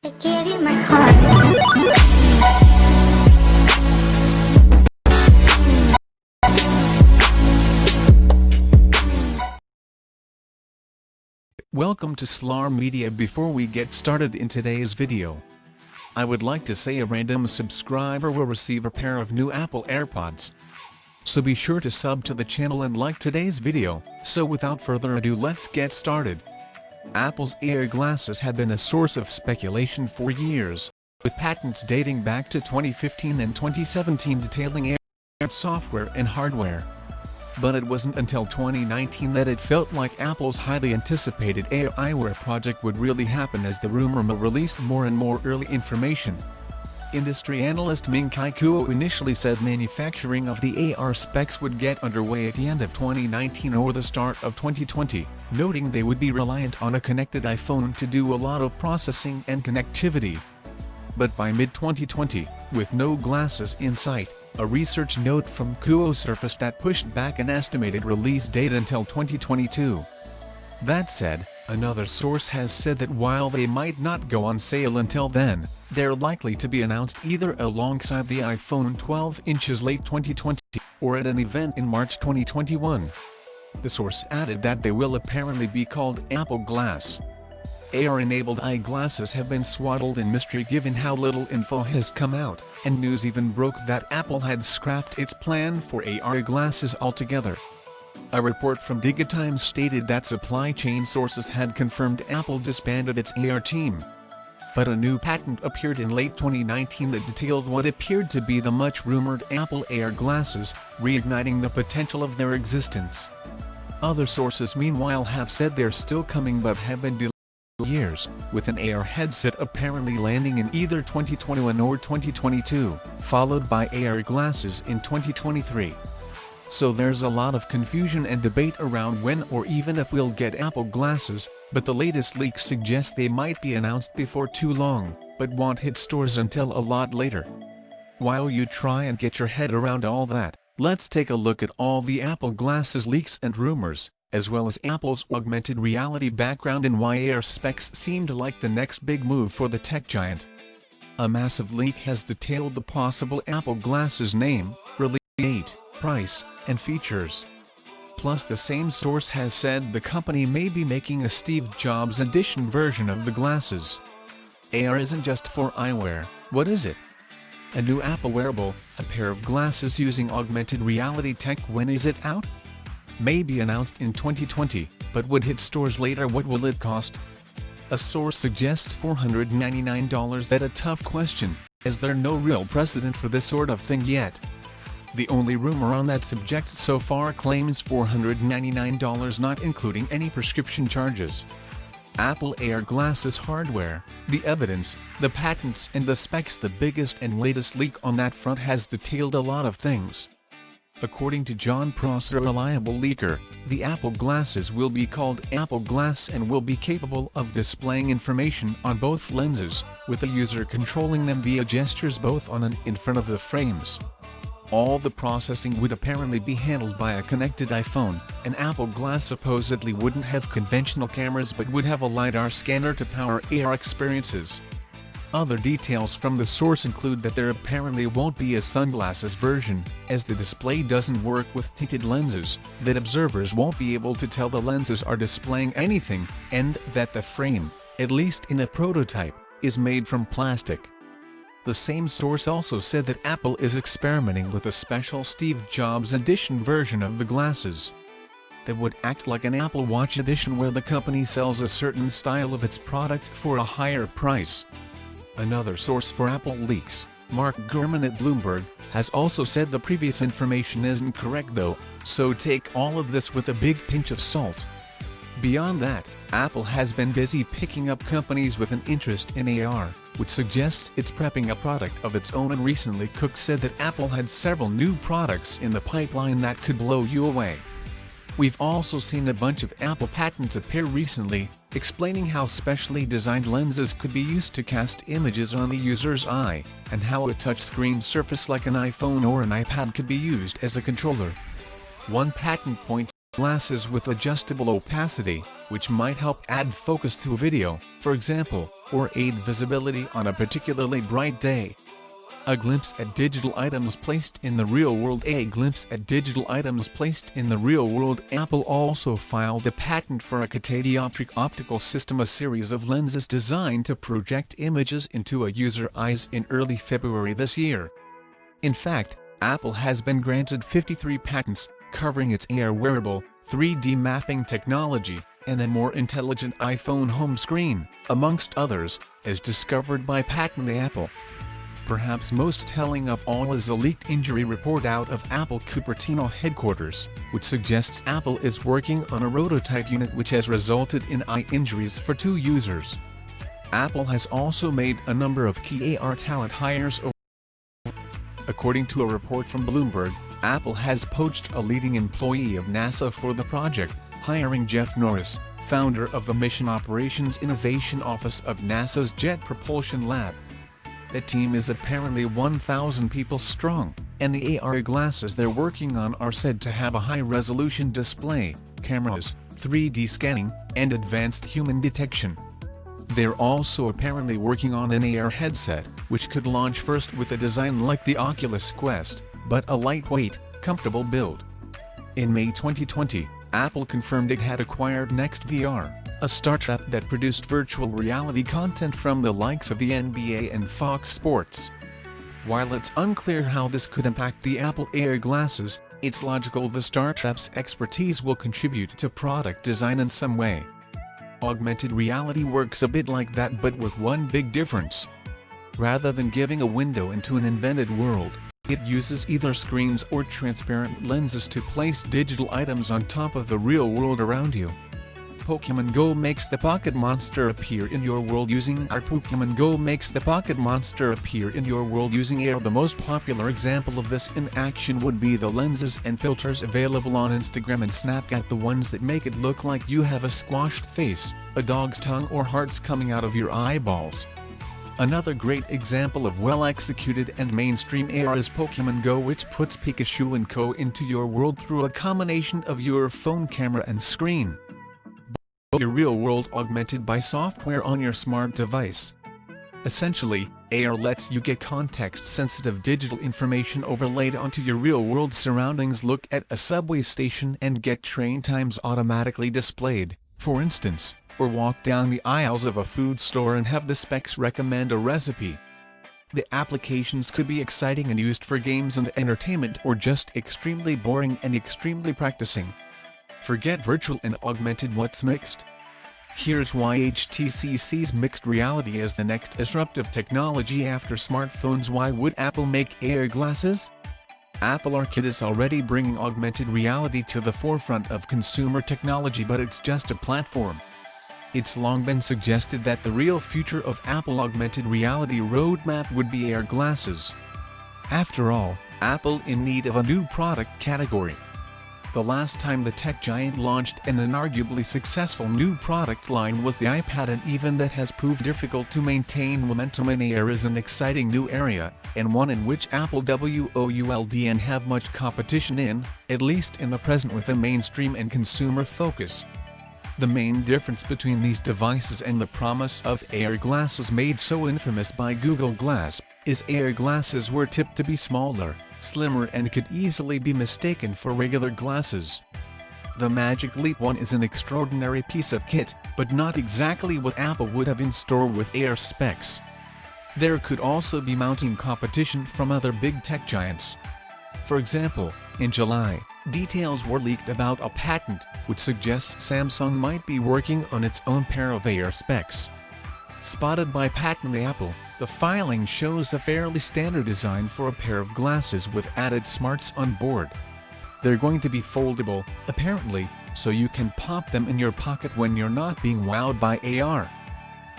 I gave you my heart. Welcome to Slar Media. Before we get started in today's video, I would like to say a random subscriber will receive a pair of new Apple AirPods. So be sure to sub to the channel and like today's video. So without further ado, let's get started. Apple's Air glasses have been a source of speculation for years, with patents dating back to 2015 and 2017 detailing Air software and hardware. But it wasn't until 2019 that it felt like Apple's highly anticipated Air eyewear project would really happen, as the rumor mill released more and more early information. Industry analyst Ming-Chi Kuo initially said manufacturing of the AR specs would get underway at the end of 2019 or the start of 2020, noting they would be reliant on a connected iPhone to do a lot of processing and connectivity. But by mid-2020, with no glasses in sight, a research note from Kuo surfaced that pushed back an estimated release date until 2022. That said, another source has said that while they might not go on sale until then, they're likely to be announced either alongside the iPhone 12 inches late 2020, or at an event in March 2021. The source added that they will apparently be called Apple Glass. AR-enabled eyeglasses have been swaddled in mystery given how little info has come out, and news even broke that Apple had scrapped its plan for AR glasses altogether. A report from DigiTimes stated that supply chain sources had confirmed Apple disbanded its AR team. But a new patent appeared in late 2019 that detailed what appeared to be the much-rumored Apple Air glasses, reigniting the potential of their existence. Other sources meanwhile have said they're still coming but have been delayed years, with an AR headset apparently landing in either 2021 or 2022, followed by AR glasses in 2023. So there's a lot of confusion and debate around when or even if we'll get Apple glasses, but the latest leaks suggest they might be announced before too long, but won't hit stores until a lot later. While you try and get your head around all that, let's take a look at all the Apple glasses leaks and rumors, as well as Apple's augmented reality background and why AR specs seemed like the next big move for the tech giant. A massive leak has detailed the possible Apple glasses name, release date, price, and features. Plus, the same source has said the company may be making a Steve Jobs edition version of the glasses. AR isn't just for eyewear, what is it? A new Apple wearable, a pair of glasses using augmented reality tech. When is it out? May be announced in 2020, but would hit stores later. What will it cost? A source suggests $499. That's a tough question, as there's no real precedent for this sort of thing yet. The only rumor on that subject so far claims $499, not including any prescription charges. Apple Air glasses hardware, the evidence, the patents and the specs. The biggest and latest leak on that front has detailed a lot of things. According to John Prosser, a reliable leaker, the Apple glasses will be called Apple Glass and will be capable of displaying information on both lenses, with the user controlling them via gestures both on and in front of the frames. All the processing would apparently be handled by a connected iPhone. An Apple Glass supposedly wouldn't have conventional cameras but would have a LiDAR scanner to power AR experiences. Other details from the source include that there apparently won't be a sunglasses version, as the display doesn't work with tinted lenses, that observers won't be able to tell the lenses are displaying anything, and that the frame, at least in a prototype, is made from plastic. The same source also said that Apple is experimenting with a special Steve Jobs edition version of the glasses that would act like an Apple Watch edition, where the company sells a certain style of its product for a higher price. Another source for Apple leaks, Mark Gurman at Bloomberg, has also said the previous information isn't correct though, so take all of this with a big pinch of salt. Beyond that, Apple has been busy picking up companies with an interest in AR, which suggests it's prepping a product of its own, and recently Cook said that Apple had several new products in the pipeline that could blow you away. We've also seen a bunch of Apple patents appear recently, explaining how specially designed lenses could be used to cast images on the user's eye, and how a touchscreen surface like an iPhone or an iPad could be used as a controller. One patent point glasses with adjustable opacity, which might help add focus to a video, for example, or aid visibility on a particularly bright day. A glimpse at digital items placed in the real world. A glimpse at digital items placed in the real world. Apple also filed a patent for a catadioptric optical system, a series of lenses designed to project images into a user's eyes, in early February this year. In fact, Apple has been granted 53 patents, covering its AR wearable, 3D mapping technology, and a more intelligent iPhone home screen, amongst others, as discovered by Patently Apple. Perhaps most telling of all is a leaked injury report out of Apple Cupertino headquarters, which suggests Apple is working on a prototype unit which has resulted in eye injuries for 2 users. Apple has also made a number of key AR talent hires. According to a report from Bloomberg, Apple has poached a leading employee of NASA for the project, hiring Jeff Norris, founder of the Mission Operations Innovation Office of NASA's Jet Propulsion Lab. The team is apparently 1,000 people strong, and the AR glasses they're working on are said to have a high-resolution display, cameras, 3D scanning, and advanced human detection. They're also apparently working on an AR headset, which could launch first with a design like the Oculus Quest, but a lightweight, comfortable build. In May 2020, Apple confirmed it had acquired NextVR, a startup that produced virtual reality content from the likes of the NBA and Fox Sports. While it's unclear how this could impact the Apple AR glasses, it's logical the startup's expertise will contribute to product design in some way. Augmented reality works a bit like that, but with one big difference. Rather than giving a window into an invented world, it uses either screens or transparent lenses to place digital items on top of the real world around you. Pokémon Go makes the Pocket Monster appear in your world using AR. Pokémon Go makes the Pocket Monster appear in your world using AR. The most popular example of this in action would be the lenses and filters available on Instagram and Snapchat, the ones that make it look like you have a squashed face, a dog's tongue, or hearts coming out of your eyeballs. Another great example of well-executed and mainstream AR is Pokémon Go, which puts Pikachu and Co. into your world through a combination of your phone camera and screen. Your real world augmented by software on your smart device. Essentially, AR lets you get context-sensitive digital information overlaid onto your real-world surroundings. Look at a subway station and get train times automatically displayed, for instance, or walk down the aisles of a food store and have the specs recommend a recipe. The applications could be exciting and used for games and entertainment, or just extremely boring and extremely practicing. Forget virtual and augmented. What's next? Here's why HTC sees mixed reality as the next disruptive technology after smartphones. Why would Apple make AR glasses? Apple Arcade is already bringing augmented reality to the forefront of consumer technology, but it's just a platform. It's long been suggested that the real future of Apple augmented reality roadmap would be AR glasses. After all, Apple in need of a new product category. The last time the tech giant launched an inarguably successful new product line was the iPad, and even that has proved difficult to maintain momentum. In AR is an exciting new area, and one in which Apple wouldn't have much competition in, at least in the present, with a mainstream and consumer focus. The main difference between these devices and the promise of AR glasses made so infamous by Google Glass is AR glasses were tipped to be smaller, slimmer, and could easily be mistaken for regular glasses. The Magic Leap 1 is an extraordinary piece of kit, but not exactly what Apple would have in store with AR specs. There could also be mounting competition from other big tech giants. For example, in July, details were leaked about a patent which suggests Samsung might be working on its own pair of AR specs. Spotted by Patently Apple, the filing shows a fairly standard design for a pair of glasses with added smarts on board. They're going to be foldable, apparently, so you can pop them in your pocket when you're not being wowed by AR.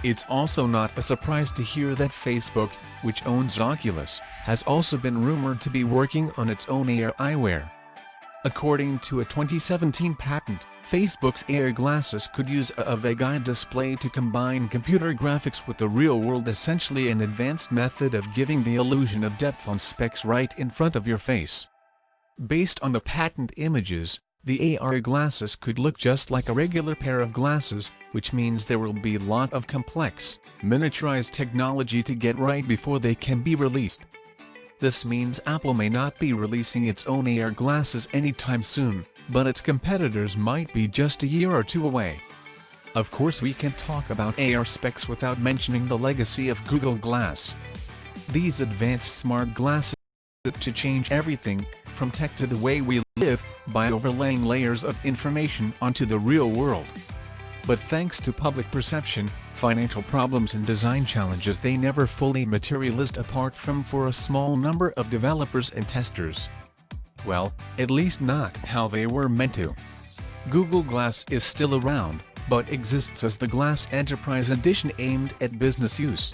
It's also not a surprise to hear that Facebook, which owns Oculus, has also been rumored to be working on its own AR eyewear. According to a 2017 patent, Facebook's AR glasses could use a waveguide display to combine computer graphics with the real world, essentially an advanced method of giving the illusion of depth on specs right in front of your face. Based on the patent images, The AR glasses could look just like a regular pair of glasses, which means there will be a lot of complex, miniaturized technology to get right before they can be released. This means Apple may not be releasing its own AR glasses anytime soon, but its competitors might be just a year or two away. Of course, we can't talk about AR specs without mentioning the legacy of Google Glass. These advanced smart glasses to change everything, from tech to the way we live, by overlaying layers of information onto the real world. But thanks to public perception, financial problems and design challenges, they never fully materialized apart from for a small number of developers and testers. Well, at least not how they were meant to. Google Glass is still around, but exists as the Glass Enterprise Edition aimed at business use.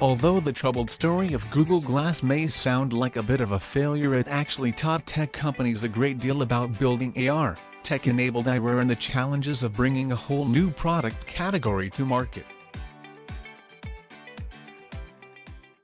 Although the troubled story of Google Glass may sound like a bit of a failure, it actually taught tech companies a great deal about building AR, tech-enabled eyewear, and the challenges of bringing a whole new product category to market.